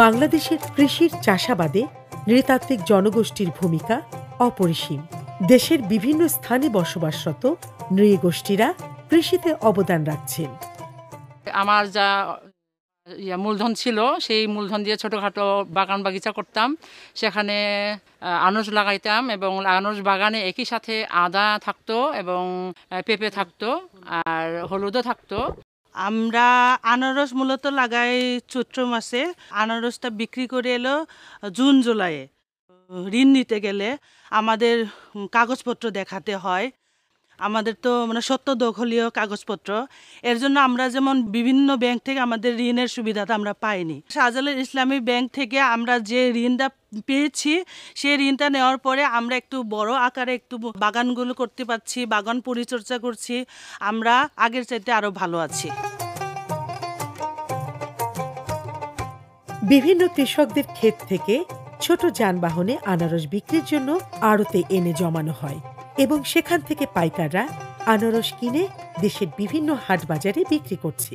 বাংলাদেশের কৃষির চাষাবাদে নৃতাত্ত্বিক জনগোষ্ঠীর ভূমিকা অপরিসীম। দেশের বিভিন্ন স্থানে বসবাসরত নৃগোষ্ঠীরা কৃষিতে অবদান রাখছেন। আমার যা মূলধন ছিল সেই মূলধন দিয়ে ছোটোখাটো বাগান বাগিচা করতাম, সেখানে আনারস লাগাইতাম এবং আনারস বাগানে একই সাথে আদা থাকতো এবং পেঁপে থাকতো আর হলুদও থাকতো। আমরা আনারস মূলত লাগাই চৈত্র মাসে, আনারসটা বিক্রি করে এলো জুন জুলাইয়ে। ঋণ নিতে গেলে আমাদের কাগজপত্র দেখাতে হয়, আমাদের তো সত্য দখলীয় কাগজপত্র। এর জন্য আমরা যেমন বিভিন্ন ব্যাংক থেকে আমাদের ঋণের সুবিধাটা আমরা পাইনি। শাহজালাল ইসলামী ব্যাংক থেকে আমরা যে ঋণটা পেয়েছি সেই ঋণটা নেওয়ার পরে আমরা একটু বড় আকারে একটু বাগানগুলো করতে পারছি, বাগান পরিচর্যা করছি, আমরা আগের চাইতে আরো ভালো আছি। বিভিন্ন কৃষকদের ক্ষেত থেকে ছোট যানবাহনে আনারস বিক্রির জন্য আড়তে এনে জমানো হয় এবং সেখান থেকে পাইকাররা আনারস কিনে দেশের বিভিন্ন হাট বাজারে বিক্রি করছে।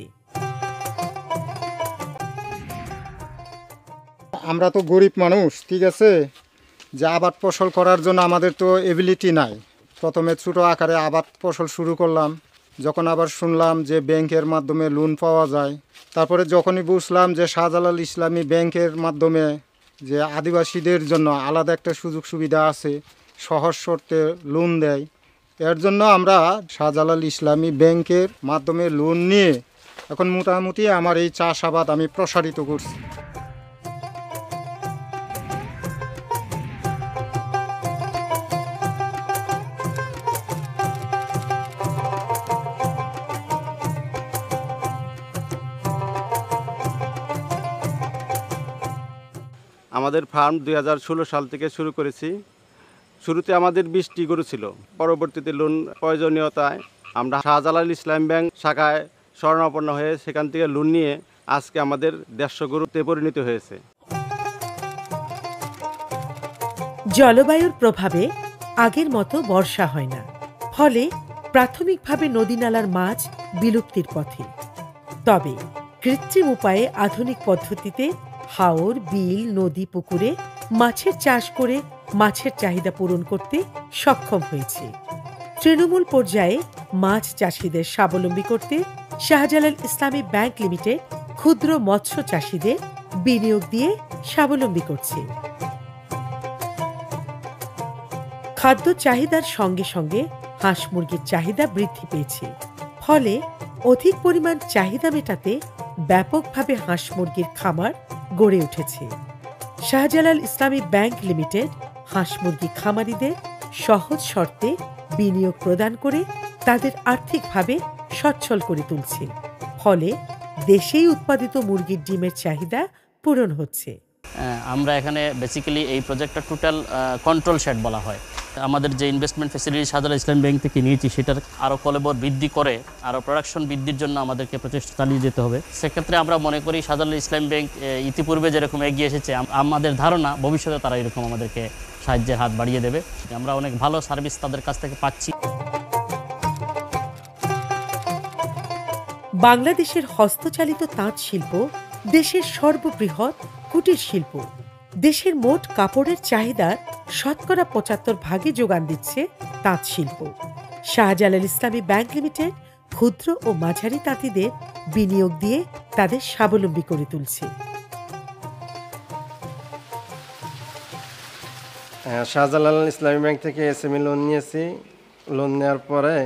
আমরা তো গরিব মানুষ, ঠিক আছে, যে আবাদ ফসল করার জন্য আমাদের তো এবিলিটি নাই। প্রথমে ছোটো আকারে আবাদ ফসল শুরু করলাম, যখন আবার শুনলাম যে ব্যাংকের মাধ্যমে লোন পাওয়া যায়, তারপরে যখনই বুঝলাম যে শাহজালাল ইসলামী ব্যাংকের মাধ্যমে যে আদিবাসীদের জন্য আলাদা একটা সুযোগ সুবিধা আছে, সহজ শর্তে লোন দেয়, এর জন্য আমরা শাহজালাল ইসলামী ব্যাংকের মাধ্যমে লোন নিয়ে এখন মোটামুটি আমার এই চাষাবাদ আমি প্রসারিত করছি। আমাদের ফার্ম 2016 সাল থেকে শুরু করেছি। শুরুতে আমাদের 20টি গরু ছিল, পরবর্তীতে লোন প্রয়োজনীয়তায় আমরা শাহজালাল ইসলাম ব্যাংক শাখায় শরণাপন্ন হয়ে সেখান থেকে লোন নিয়ে আজকে আমাদের 150 গরুতে পরিণত হয়েছে। জলবায়ুর প্রভাবে আগের মতো বর্ষা হয় না, ফলে প্রাথমিকভাবে নদী-নালার মাছ বিলুপ্তির পথে। তবে কৃত্রিম উপায়ে আধুনিক পদ্ধতিতে হাওর, বিল, নদী, পুকুরে মাছের চাষ করে মাছের চাহিদা পূরণ করতে সক্ষম হয়েছে। তৃণমূল পর্যায়ে মাছ চাষিদের স্বাবলম্বী করতে শাহজালাল ইসলামী ব্যাংক লিমিটেড ক্ষুদ্র মৎস্য চাষিদের বিনিয়োগ দিয়ে স্বাবলম্বী করছে। খাদ্য চাহিদার সঙ্গে সঙ্গে হাঁস মুরগির চাহিদা বৃদ্ধি পেয়েছে, ফলে অধিক পরিমাণ চাহিদা মেটাতে ব্যাপকভাবে হাঁস মুরগির খামার গড়ে উঠেছে। শাহজালাল ইসলামী ব্যাংক লিমিটেড হাঁস মুরগি খামারিদের সহজ শর্তে বিনিয়োগ প্রদান করে তাদের আর্থিকভাবে সচ্ছল করে তুলছে, ফলে দেশেই উৎপাদিত মুরগির ডিমের চাহিদা পূরণ হচ্ছে। আমরা এখানে বেসিক্যালি এই প্রজেক্টটা টোটাল কন্ট্রোল শেড বলা হয়। আমাদের যে ইনভেস্টমেন্ট ফ্যাসিলিটি শাহজালাল ইসলাম ব্যাংক থেকে নিয়েছি সেটার আরও কলেবর বৃদ্ধি করে আরও প্রোডাকশন বৃদ্ধির জন্য আমাদেরকে প্রচেষ্টা চালিয়ে যেতে হবে। সেক্ষেত্রে আমরা মনে করি শাহজালাল ইসলাম ব্যাংক ইতিপূর্বে যেরকম এগিয়ে এসেছে, আমাদের ধারণা ভবিষ্যতে তারা এরকম আমাদেরকে সাহায্যের হাত বাড়িয়ে দেবে। আমরা অনেক ভালো সার্ভিস তাদের কাছ থেকে পাচ্ছি। বাংলাদেশের হস্তচালিত তাঁত শিল্প দেশের সর্ববৃহৎ কুটির শিল্প। দেশের মোট কাপড়ের চাহিদার 75% যোগান দিচ্ছে তাঁত শিল্প। শাহজালাল ইসলামী ব্যাংক লিমিটেড ক্ষুদ্র ও মাঝারি তাঁতিদের বিনিয়োগ দিয়ে তাদের স্বাবলম্বী করে তুলছে। শাহজালাল ইসলামী ব্যাংক থেকে এসএমই লোন নিয়েছি। লোন নেওয়ার পরে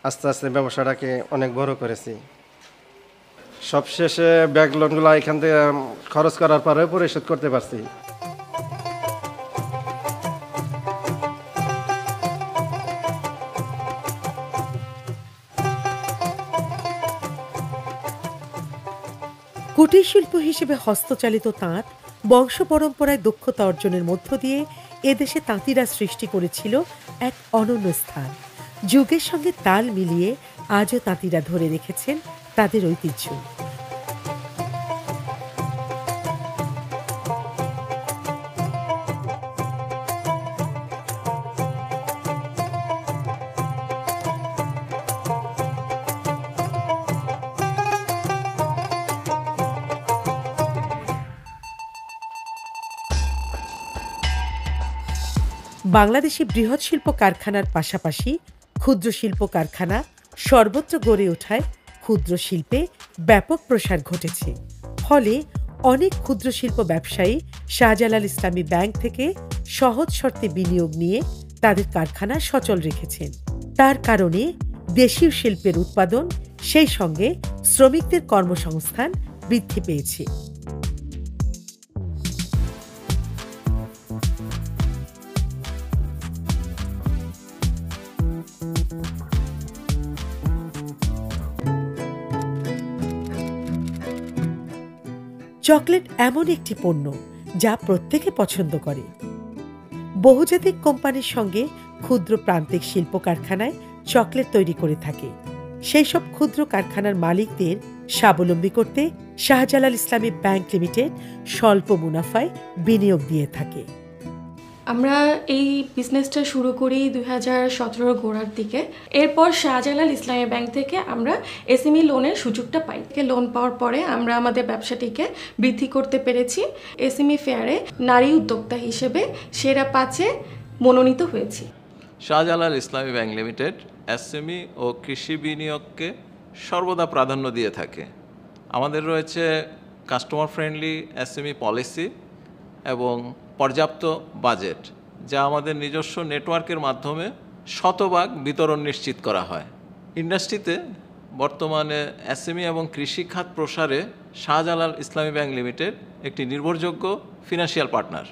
আস্তে আস্তে ব্যবসাটাকে অনেক বড় করেছি। সবশেষে ব্যাংক লোনগুলো এখান থেকে খরচ করার পরে পরিশোধ করতে পারছি। কুটির শিল্প হিসেবে হস্তচালিত তাঁত বংশ পরম্পরায় দক্ষতা অর্জনের মধ্য দিয়ে এদেশে তাঁতিরা সৃষ্টি করেছিল এক অনন্য স্থান। যুগের সঙ্গে তাল মিলিয়ে আজও তাঁতিরা ধরে রেখেছেন তাদের ঐতিহ্য। বাংলাদেশে বৃহৎ শিল্প কারখানার পাশাপাশি ক্ষুদ্র শিল্প কারখানা সর্বত্র গড়ে ওঠায় ক্ষুদ্র শিল্পে ব্যাপক প্রসার ঘটেছে। ফলে অনেক ক্ষুদ্র শিল্প ব্যবসায়ী শাহজালাল ইসলামী ব্যাংক থেকে সহজ শর্তে বিনিয়োগ নিয়ে তাদের কারখানা সচল রেখেছেন। তার কারণে দেশীয় শিল্পের উৎপাদন, সেই সঙ্গে শ্রমিকদের কর্মসংস্থান বৃদ্ধি পেয়েছে। চকলেট এমন একটি পণ্য যা প্রত্যেকে পছন্দ করে। বহুজাতিক কোম্পানির সঙ্গে ক্ষুদ্র প্রান্তিক শিল্প কারখানায় চকলেট তৈরি করে থাকে। সেই সব ক্ষুদ্র কারখানার মালিকদের স্বাবলম্বী করতে শাহজালাল ইসলামী ব্যাংক লিমিটেড স্বল্প মুনাফায় বিনিয়োগ দিয়ে থাকে। আমরা এই বিজনেসটা শুরু করি 2017 গোড়ার দিকে। এরপর শাহজালাল ইসলামী ব্যাংক থেকে আমরা এসএমই লোনের সুযোগটা পাই। লোন পাওয়ার পরে আমরা আমাদের ব্যবসাটিকে বৃদ্ধি করতে পেরেছি। এসএমই ফেয়ারে নারী উদ্যোক্তা হিসেবে সেরা 5-এ মনোনীত হয়েছি। শাহজালাল ইসলামী ব্যাংক লিমিটেড এসএমই ও কৃষি বিনিয়োগকে সর্বদা প্রাধান্য দিয়ে থাকে। আমাদের রয়েছে কাস্টমার ফ্রেন্ডলি এসএমই পলিসি এবং পর্যাপ্ত বাজেট, যা আমাদের নিজস্ব নেটওয়ার্কের মাধ্যমে শতভাগ বিতরণ নিশ্চিত করা হয়। ইন্ডাস্ট্রিতে বর্তমানে এসএমই এবং কৃষি খাত প্রসারে শাহজালাল ইসলামী ব্যাংক লিমিটেড একটি নির্ভরযোগ্য ফিনান্সিয়াল পার্টনার।